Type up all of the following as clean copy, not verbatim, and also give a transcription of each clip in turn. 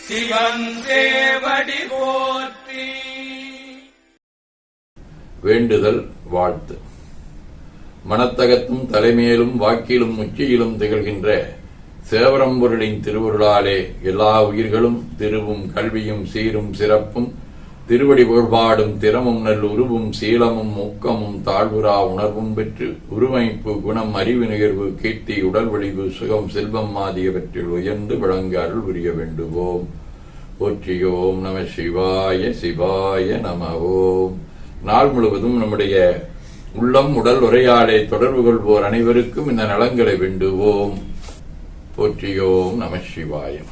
சிவன் சேவடி போற்றி. வேண்டுதல் வாழ்த்து. மனத்தகத்தும் தலைமையிலும் வாக்கிலும் உச்சியிலும் திகழ்கின்ற சேவரம்பொருளின் திருவருளாலே எல்லா உயிர்களும் திருவும் கல்வியும் சீரும் சிறப்பும் திருவடி புகழ்பாடும் திறமும் நல் உருவும் சீலமும் ஊக்கமும் தாழ்வுரா உணர்வும் பெற்று உருவமைப்பு குணம் அறிவு நிகழ்வு கீர்த்தி உடல் வலிவு சுகம் செல்வம் ஆகியவற்றில் உயர்ந்து விளங்க அருள் புரிய வேண்டுவோம். போற்றியோம் நம சிவாய சிவாய நம ஓம். நாள் முழுவதும் நம்முடைய உள்ளம் உடல் உரையாடை தொடர்பு கொள்வோர் அனைவருக்கும் இந்த நலங்களை வேண்டுவோம். போற்றியோம் நம சிவாயம்.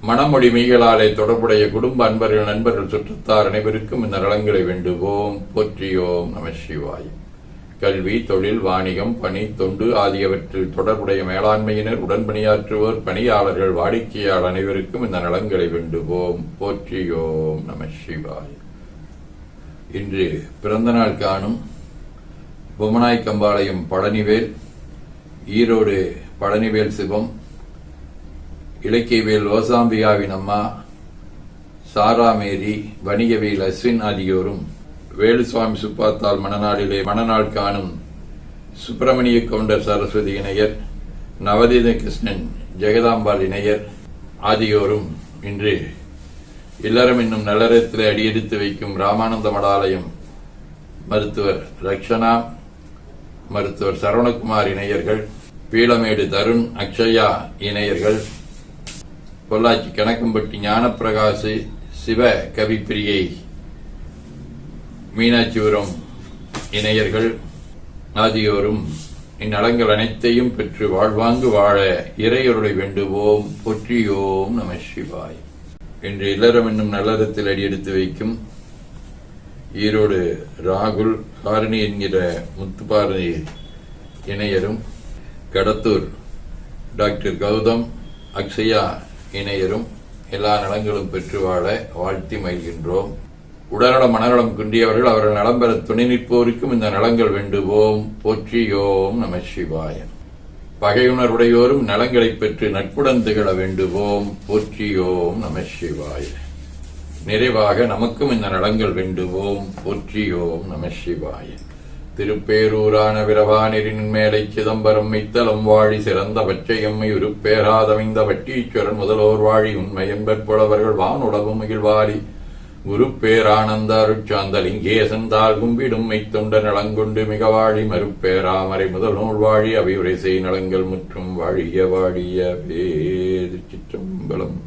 மனமொழி மெய்களாலே தொடர்புடைய குடும்ப அன்பர்கள் நண்பர்கள் சுற்றத்தார் அனைவருக்கும் இந்த நலங்களை வேண்டுவோம். போற்றியோம் நம சிவாயம். கல்வி தொழில் வாணிகம் பணி தொண்டு ஆகியவற்றில் தொடர்புடைய மேலாண்மையினர் உடன்பணியாற்றுவோர் பணியாளர்கள் வாடிக்கையாளர் அனைவருக்கும் இந்த நலங்களை வேண்டுவோம். போற்றியோம் நம சிவாயம். இன்று பிறந்தநாள் காணும் பொம்மநாய்க்கம்பாளையம் பழனிவேல், ஈரோடு பழனிவேல் சிவம், இலக்கியவேல் ஓசாம்பியாவின் அம்மா சாராமேரி, வணிகவேல் அஸ்வின் ஆகியோரும், வேலுசுவாமி சுப்பாத்தால் மணநாளிலே மணநாள் காணும் சுப்பிரமணிய கவுண்டர் சரஸ்வதி இணையர், நவதீத கிருஷ்ணன் ஜெகதாம்பாள் இணையர் ஆகியோரும் இன்று இல்லறம் என்னும் நல்லறத்திலே அடியெடுத்து வைக்கும் ராமானந்த மடாலயம் மருத்துவர் ரக்ஷனா, மருத்துவர் சரவணகுமார் இணையர்கள், பீளமேடு தருண் அக்ஷயா இணையர்கள், பொள்ளாச்சி கணக்கம்பட்டி ஞானப்பிரகாசு சிவ கவிப்பிரியை மீனாட்சிபுரம் இணையர்கள் ஆகியோரும் இந்நலங்கள் அனைத்தையும் பெற்று வாழ்வாங்கு வாழ இறையருளை வேண்டுவோம். போற்றியோம் நம சிவாய். இன்று இல்லறம் என்னும் நல்லறத்தில் அடியெடுத்து வைக்கும் ஈரோடு ராகுல் ஹாரிணி என்கிற முத்துப்பாரதி இணையரும், கடத்தூர் டாக்டர் கௌதம் அக்ஷயா இணையரும் எல்லா நலங்களும் பெற்று வாழ வாழ்த்தி மகிழ்கின்றோம். உடல்நலம் மனநலம் குன்றியவர்கள் அவர்கள் நலம் பெற துணை நிற்போருக்கும் இந்த நலங்கள் வேண்டுவோம். போற்றியோம் நம சிவாயம். பகையுணர்வுடையோரும் நலங்களை பெற்று நட்புடன் திகழ வேண்டுவோம். போற்றியோம் நம சிவாய. நிறைவாக நமக்கும் இந்த நலங்கள் வேண்டுவோம். போற்றியோம் நம சிவாய. திருப்பேரூரான விரவானிரின் மேலை சிதம்பரம் மைத்தலம் வாழி சிறந்த பச்சையம்மை உருப்பேராதமைந்த வட்டீஸ்வரன் முதலோர் வாழி உண்மை என்பற்புலவர்கள் வானுடவும் மகிழ்வாரி குருப்பேரானந்த அருட்சாந்தலிங்கேசந்தால் கும்பிடும் மைத்தொண்ட நலங்கொண்டு மிக வாழி மறுப்பேராமரை முதல் நூல் வாழி அவையுரை செய் நலங்கள் முற்றும் வாழிய வாழிய வேது சிற்றம்பலம்.